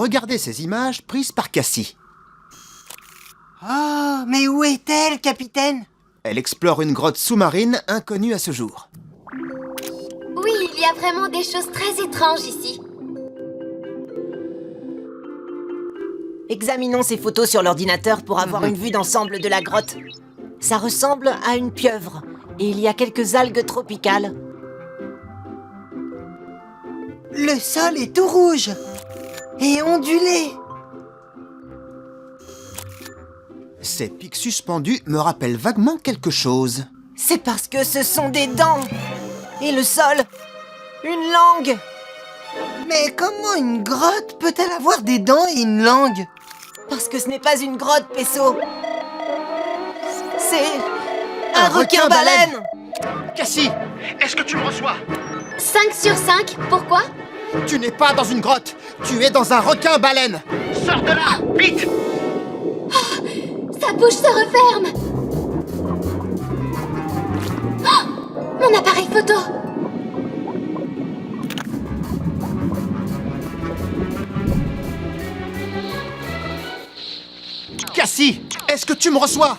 regardez ces images prises par Cassie. Oh, mais où est-elle, capitaine? Elle explore une grotte sous-marine inconnue à ce jour. Oui, il y a vraiment des choses très étranges ici. Examinons ces photos sur l'ordinateur pour avoir une vue d'ensemble de la grotte. Ça ressemble à une pieuvre, et il y a quelques algues tropicales. Le sol est tout rouge et ondulé. Ces pics suspendus me rappellent vaguement quelque chose. C'est parce que ce sont des dents. Et le sol, une langue. Mais comment une grotte peut-elle avoir des dents et une langue? Parce que ce n'est pas une grotte, Pesso. C'est un requin-baleine. Cassie, est-ce que tu me reçois? 5 sur 5, pourquoi? Tu n'es pas dans une grotte, tu es dans un requin-baleine. Sors de là, vite! Sa bouche se referme. Oh, mon appareil photo. Cassie, est-ce que tu me reçois?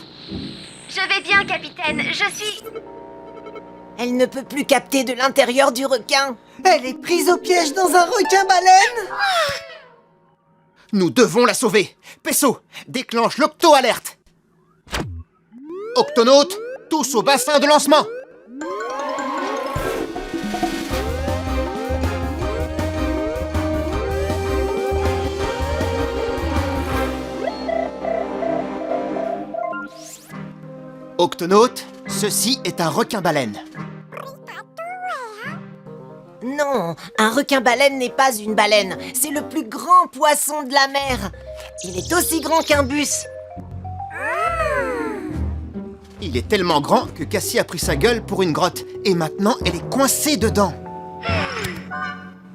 Je vais bien, capitaine. Je suis... Elle ne peut plus capter de l'intérieur du requin. Elle est prise au piège dans un requin-baleine. Nous devons la sauver. Pesso, déclenche l'octo-alerte. Octonautes, tous au bassin de lancement. Octonautes, ceci est un requin-baleine. Non, un requin-baleine n'est pas une baleine. C'est le plus grand poisson de la mer. Il est aussi grand qu'un bus. Il est tellement grand que Cassie a pris sa gueule pour une grotte. Et maintenant, elle est coincée dedans.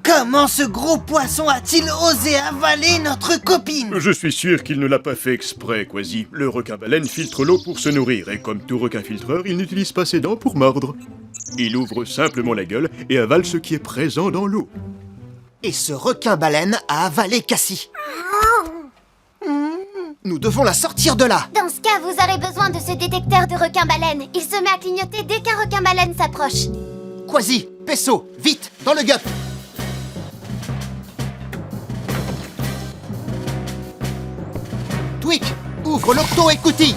Comment ce gros poisson a-t-il osé avaler notre copine? Je suis sûr qu'il ne l'a pas fait exprès, Quasi. Le requin-baleine filtre l'eau pour se nourrir, et comme tout requin-filtreur, il n'utilise pas ses dents pour mordre. Il ouvre simplement la gueule et avale ce qui est présent dans l'eau. Et ce requin-baleine a avalé Cassie. Nous devons la sortir de là. Dans ce cas, vous aurez besoin de ce détecteur de requin-baleine. Il se met à clignoter dès qu'un requin-baleine s'approche. Quasi, Pesso, vite, dans le gup. Tweak, ouvre l'octo et coutille.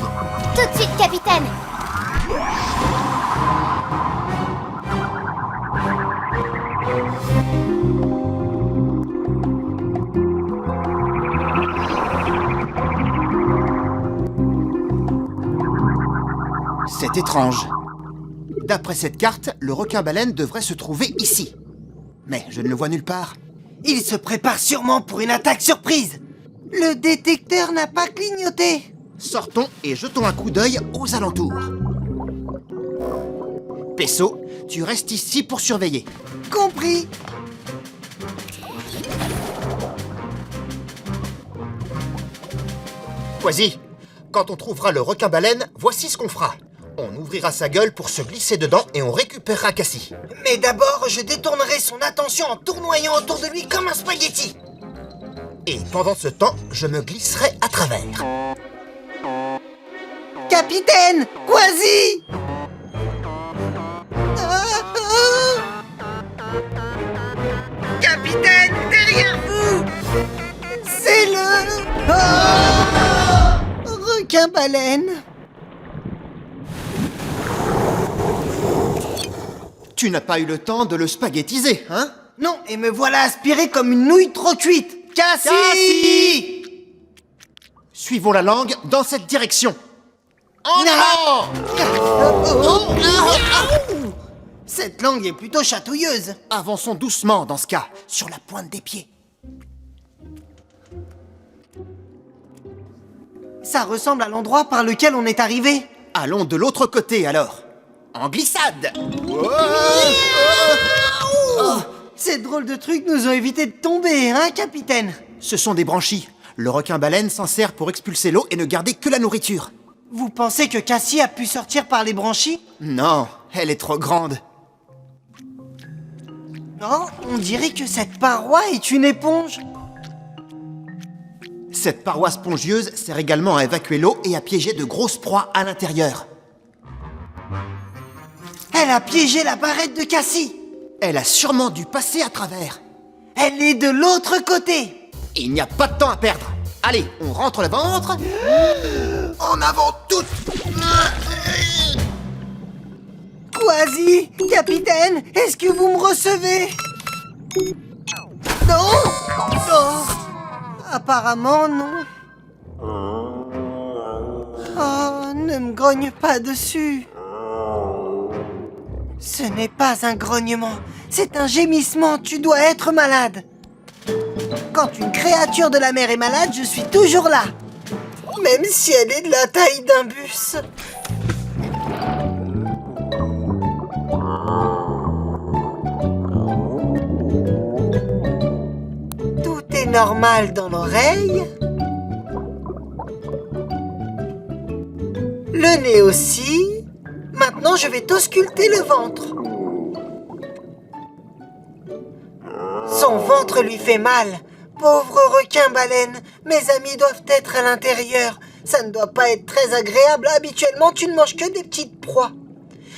Tout de suite, capitaine. C'est étrange. D'après cette carte, le requin-baleine devrait se trouver ici. Mais je ne le vois nulle part. Il se prépare sûrement pour une attaque surprise. Le détecteur n'a pas clignoté. Sortons et jetons un coup d'œil aux alentours. Pesso, tu restes ici pour surveiller. Compris. Quasi, quand on trouvera le requin-baleine, voici ce qu'on fera. On ouvrira sa gueule pour se glisser dedans et on récupérera Cassie. Mais d'abord, je détournerai son attention en tournoyant autour de lui comme un spaghetti. Et pendant ce temps, je me glisserai à travers. Capitaine, Quasi! Capitaine, derrière vous! C'est le... requin-baleine. Tu n'as pas eu le temps de le spaghettiser, hein? Non, et me voilà aspiré comme une nouille trop cuite. Cassie! Suivons la langue dans cette direction. Cette langue est plutôt chatouilleuse. Avançons doucement dans ce cas, sur la pointe des pieds. Ça ressemble à l'endroit par lequel on est arrivé. Allons de l'autre côté alors. En glissade. Ces drôles de trucs nous ont évité de tomber, hein, capitaine? Ce sont des branchies. Le requin-baleine s'en sert pour expulser l'eau et ne garder que la nourriture. Vous pensez que Cassie a pu sortir par les branchies? Non, elle est trop grande. Non, on dirait que cette paroi est une éponge. Cette paroi spongieuse sert également à évacuer l'eau et à piéger de grosses proies à l'intérieur. Elle a piégé la barrette de Cassie. Elle a sûrement dû passer à travers. Elle est de l'autre côté. Il n'y a pas de temps à perdre. Allez, on rentre le ventre. En avant toutes. Quasi, capitaine, est-ce que vous me recevez? Non? Oh, apparemment non. Oh, ne me grogne pas dessus. Ce n'est pas un grognement, c'est un gémissement, tu dois être malade. Quand une créature de la mer est malade, je suis toujours là. Même si elle est de la taille d'un bus. Tout est normal dans l'oreille. Le nez aussi. Maintenant, je vais t'ausculter le ventre. Son ventre lui fait mal. Pauvre requin-baleine, mes amis doivent être à l'intérieur. Ça ne doit pas être très agréable. Habituellement, tu ne manges que des petites proies.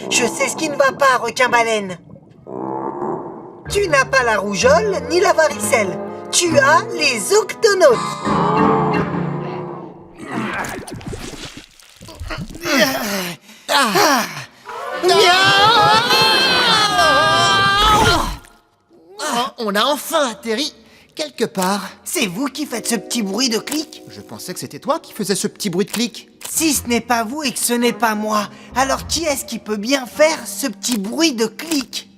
Je sais ce qui ne va pas, requin-baleine. Tu n'as pas la rougeole ni la varicelle. Tu as les octonautes. On a enfin atterri quelque part. C'est vous qui faites ce petit bruit de clic? Je pensais que c'était toi qui faisais ce petit bruit de clic. Si ce n'est pas vous et que ce n'est pas moi, alors qui est-ce qui peut bien faire ce petit bruit de clic?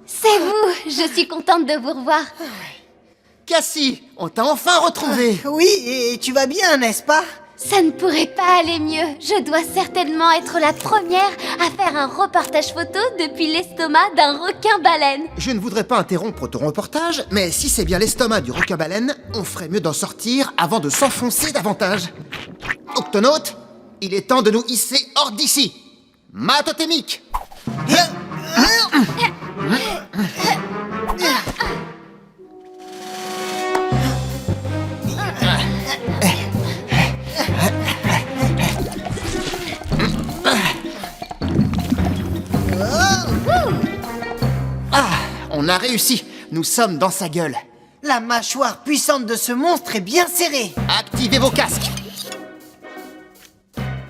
C'est vous. Je suis contente de vous revoir. Cassie, on t'a enfin retrouvé. Oui, et tu vas bien, n'est-ce pas? Ça ne pourrait pas aller mieux. Je dois certainement être la première à faire un reportage photo depuis l'estomac d'un requin-baleine. Je ne voudrais pas interrompre ton reportage, mais si c'est bien l'estomac du requin-baleine, on ferait mieux d'en sortir avant de s'enfoncer davantage. Octonaute, il est temps de nous hisser hors d'ici. Ma totémique. On a réussi. Nous sommes dans sa gueule. La mâchoire puissante de ce monstre est bien serrée. Activez vos casques.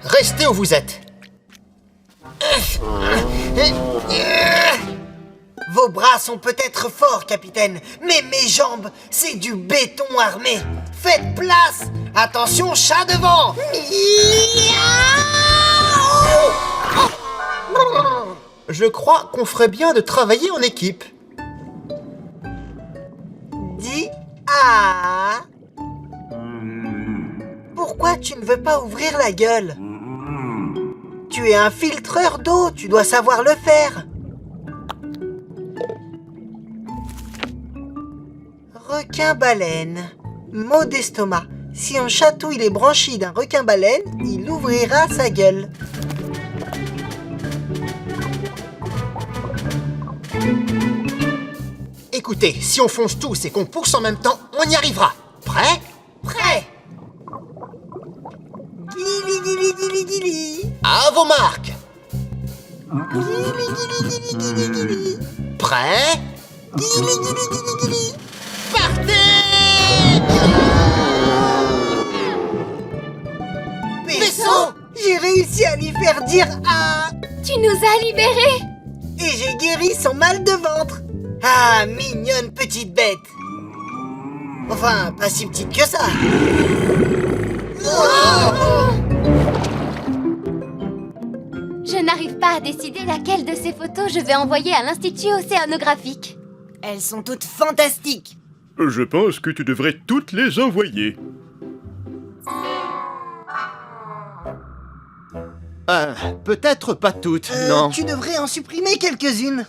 Restez où vous êtes. Vos bras sont peut-être forts, capitaine, mais mes jambes, c'est du béton armé. Faites place. Attention, chat devant. Je crois qu'on ferait bien de travailler en équipe. Dis ah. Pourquoi tu ne veux pas ouvrir la gueule? Tu es un filtreur d'eau, tu dois savoir le faire. Requin-baleine. Mot d'estomac. Si on chatouille les branchies d'un requin-baleine, il ouvrira sa gueule. Écoutez, si on fonce tous et qu'on pousse en même temps, on y arrivera. Prêt? Prêt. Guili, guili, guili, guili. À vos marques. Guili, guili, guili, guili, guili. Prêt? Guili, guili, guili, guili. Partez! Vaisseau, j'ai réussi à lui faire dire ah. Tu nous as libérés. Et j'ai guéri son mal de ventre. Ah, mignonne petite bête. Enfin, pas si petite que ça. Je n'arrive pas à décider laquelle de ces photos je vais envoyer à l'Institut océanographique. Elles sont toutes fantastiques. Je pense que tu devrais toutes les envoyer. Peut-être pas toutes, non. Tu devrais en supprimer quelques-unes.